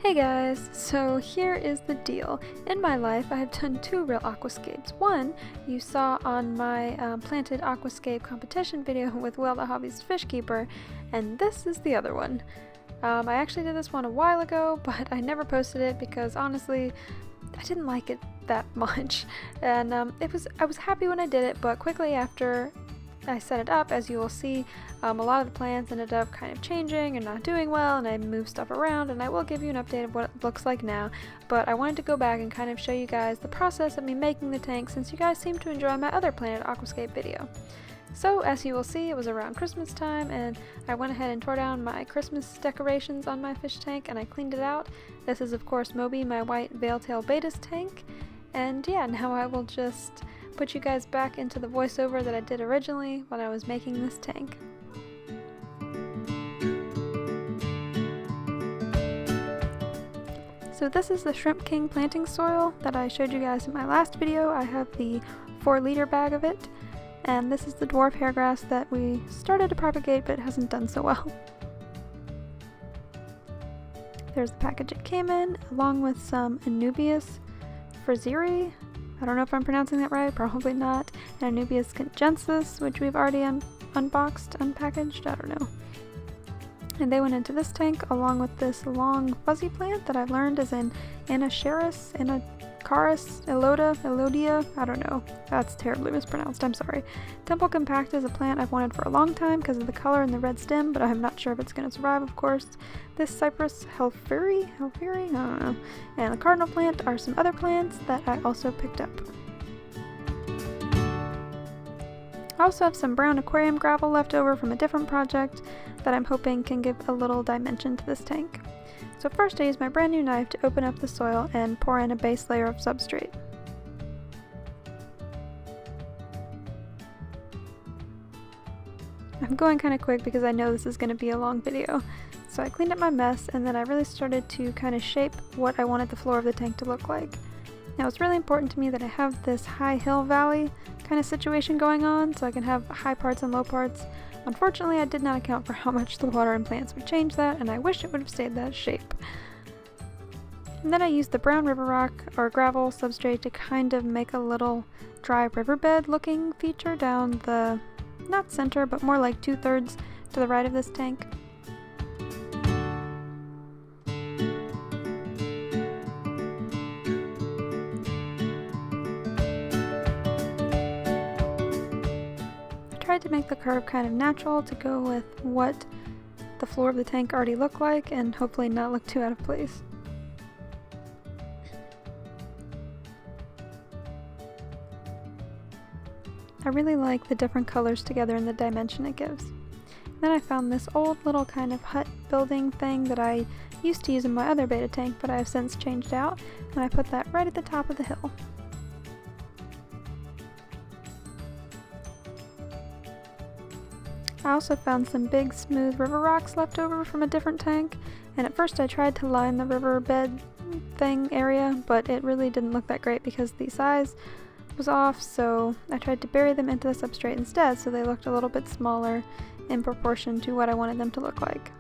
Hey guys, so here is the deal. In my life, I have done two real aquascapes. One you saw on my planted aquascape competition video with Will the Hobbyist Fish Keeper, and this is the other one. I actually did this one a while ago, but I never posted it because honestly, I didn't like it that much. And I was happy when I did it, but quickly after I set it up, as you will see, a lot of the plants ended up kind of changing and not doing well, and I moved stuff around, and I will give you an update of what it looks like now, but I wanted to go back and kind of show you guys the process of me making the tank since you guys seem to enjoy my other planted aquascape video. So as you will see, it was around Christmas time, and I went ahead and tore down my Christmas decorations on my fish tank and I cleaned it out. This is of course Moby, my white veil-tail Betta's tank, and yeah, now I will just put you guys back into the voiceover that I did originally when I was making this tank. So this is the Shrimp King planting soil that I showed you guys in my last video. I have the 4-liter bag of it, and this is the dwarf hairgrass that we started to propagate but hasn't done so well. There's the package it came in, along with some Anubias Frazeri. I don't know if I'm pronouncing that right, probably not. And Anubias congensis, which we've already unboxed, unpackaged, I don't know. And they went into this tank along with this long fuzzy plant that I've learned is an Anacharis, Anacharis, Elodia, I don't know. That's terribly mispronounced, I'm sorry. Temple Compact is a plant I've wanted for a long time because of the color and the red stem, but I'm not sure if it's going to survive, of course. This Cypress Helferi, I don't know. And the cardinal plant are some other plants that I also picked up. I also have some brown aquarium gravel left over from a different project that I'm hoping can give a little dimension to this tank. So first I use my brand new knife to open up the soil and pour in a base layer of substrate. I'm going kind of quick because I know this is going to be a long video. So I cleaned up my mess, and then I really started to kind of shape what I wanted the floor of the tank to look like. Now it's really important to me that I have this high hill valley kind of situation going on, so I can have high parts and low parts. Unfortunately, I did not account for how much the water and plants would change that, and I wish it would have stayed that shape. And then I used the brown river rock or gravel substrate to kind of make a little dry riverbed looking feature down the, not center, but more like 2/3 to the right of this tank. Tried to make the curve kind of natural to go with what the floor of the tank already looked like and hopefully not look too out of place. I really like the different colors together and the dimension it gives. Then I found this old little kind of hut building thing that I used to use in my other Betta tank, but I have since changed out, and I put that right at the top of the hill. I also found some big smooth river rocks left over from a different tank, and at first I tried to line the riverbed thing area, but it really didn't look that great because the size was off, so I tried to bury them into the substrate instead so they looked a little bit smaller in proportion to what I wanted them to look like.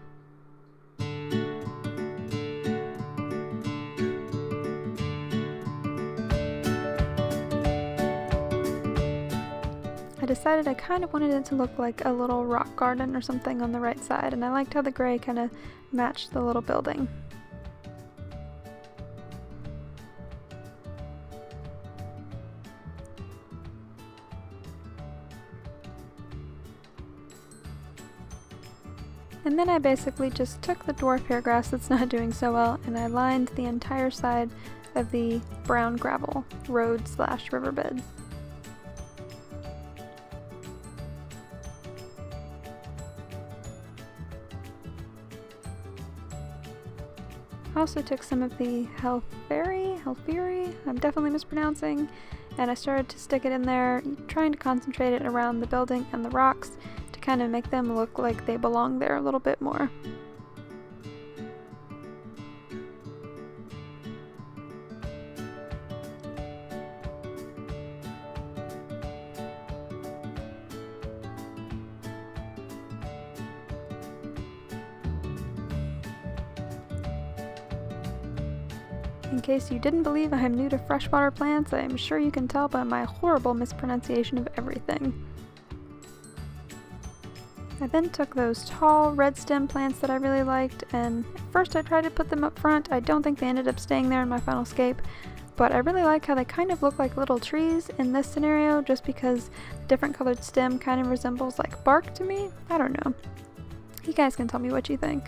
I decided I kind of wanted it to look like a little rock garden or something on the right side, and I liked how the gray kind of matched the little building. And then I basically just took the dwarf hairgrass that's not doing so well, and I lined the entire side of the brown gravel road/riverbed. I also took some of the Helferi, I'm definitely mispronouncing, and I started to stick it in there, trying to concentrate it around the building and the rocks to kind of make them look like they belong there a little bit more. In case you didn't believe I am new to freshwater plants, I am sure you can tell by my horrible mispronunciation of everything. I then took those tall red stem plants that I really liked, and at first I tried to put them up front. I don't think they ended up staying there in my final scape, but I really like how they kind of look like little trees in this scenario, just because the different colored stem kind of resembles like bark to me. I don't know. You guys can tell me what you think.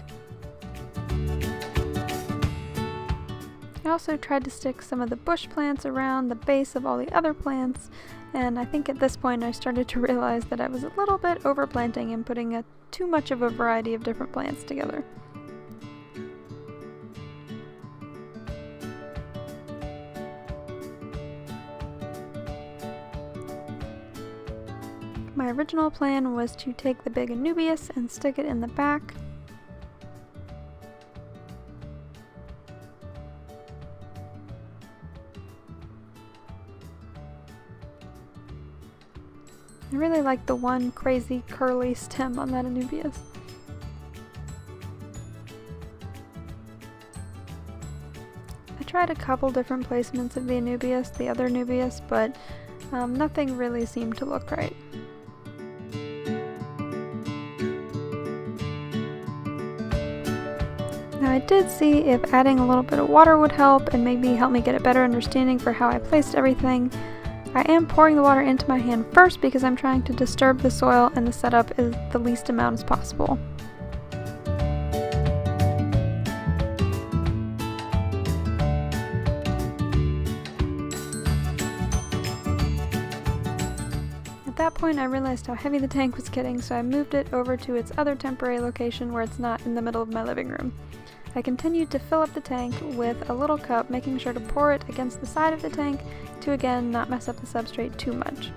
I also tried to stick some of the bush plants around the base of all the other plants, and I think at this point I started to realize that I was a little bit overplanting and putting too much of a variety of different plants together. My original plan was to take the big Anubias and stick it in the back. I really like the one crazy curly stem on that Anubias. I tried a couple different placements of the Anubias, the other Anubias, but nothing really seemed to look right. Now I did see if adding a little bit of water would help and maybe help me get a better understanding for how I placed everything. I am pouring the water into my hand first because I'm trying to disturb the soil and the setup is the least amount as possible. At that point I realized how heavy the tank was getting, so I moved it over to its other temporary location where it's not in the middle of my living room. I continued to fill up the tank with a little cup, making sure to pour it against the side of the tank to again not mess up the substrate too much.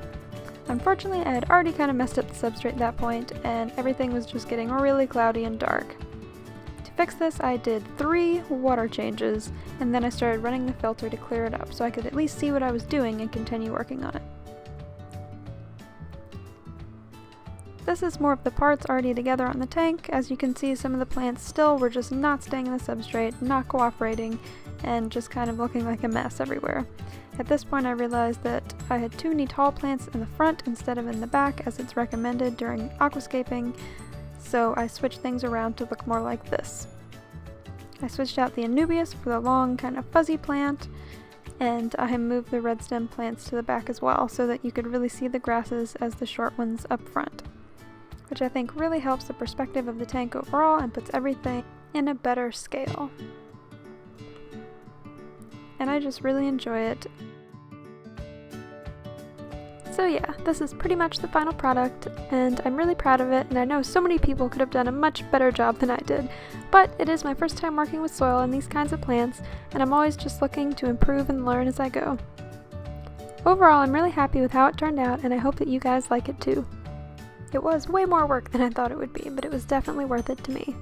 Unfortunately, I had already kind of messed up the substrate at that point, and everything was just getting really cloudy and dark. To fix this, I did 3 water changes, and then I started running the filter to clear it up so I could at least see what I was doing and continue working on it. This is more of the parts already together on the tank. As you can see, some of the plants still were just not staying in the substrate, not cooperating, and just kind of looking like a mess everywhere. At this point I realized that I had too many tall plants in the front instead of in the back as it's recommended during aquascaping, so I switched things around to look more like this. I switched out the Anubias for the long kind of fuzzy plant, and I moved the red stem plants to the back as well so that you could really see the grasses as the short ones up front, which I think really helps the perspective of the tank overall and puts everything in a better scale. And I just really enjoy it. So yeah, this is pretty much the final product, and I'm really proud of it, and I know so many people could have done a much better job than I did, but it is my first time working with soil and these kinds of plants, and I'm always just looking to improve and learn as I go. Overall, I'm really happy with how it turned out, and I hope that you guys like it too. It was way more work than I thought it would be, but it was definitely worth it to me.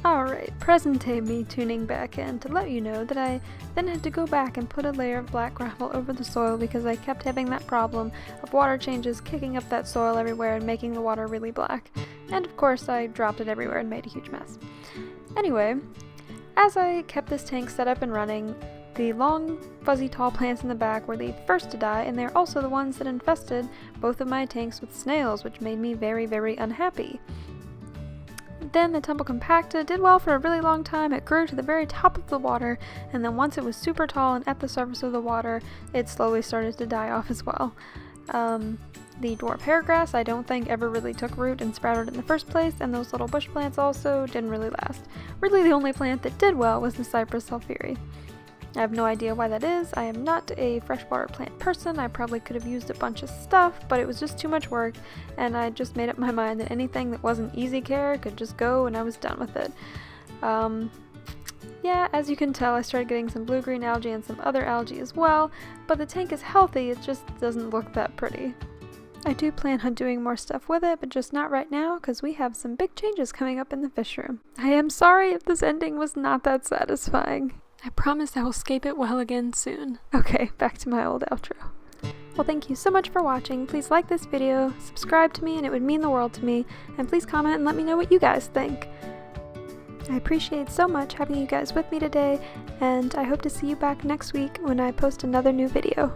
Alright, present day me tuning back in to let you know that I then had to go back and put a layer of black gravel over the soil because I kept having that problem of water changes kicking up that soil everywhere and making the water really black. And of course I dropped it everywhere and made a huge mess. Anyway, as I kept this tank set up and running, the long, fuzzy, tall plants in the back were the first to die, and they're also the ones that infested both of my tanks with snails, which made me very, very unhappy. Then the Temple Compacta did well for a really long time. It grew to the very top of the water, and then once it was super tall and at the surface of the water, it slowly started to die off as well. The dwarf hairgrass I don't think ever really took root and sprouted in the first place, and those little bush plants also didn't really last. Really the only plant that did well was the Cypress sulphuri. I have no idea why that is. I am not a freshwater plant person. I probably could have used a bunch of stuff, but it was just too much work, and I just made up my mind that anything that wasn't easy care could just go, and I was done with it. Yeah, as you can tell, I started getting some blue-green algae and some other algae as well, but the tank is healthy, it just doesn't look that pretty. I do plan on doing more stuff with it, but just not right now, because we have some big changes coming up in the fish room. I am sorry if this ending was not that satisfying. I promise I will scape it well again soon. Okay, back to my old outro. Well, thank you so much for watching. Please like this video, subscribe to me, and it would mean the world to me, and please comment and let me know what you guys think. I appreciate so much having you guys with me today, and I hope to see you back next week when I post another new video.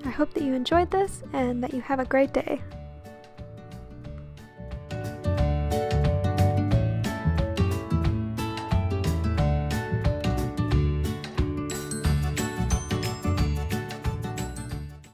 I hope that you enjoyed this and that you have a great day.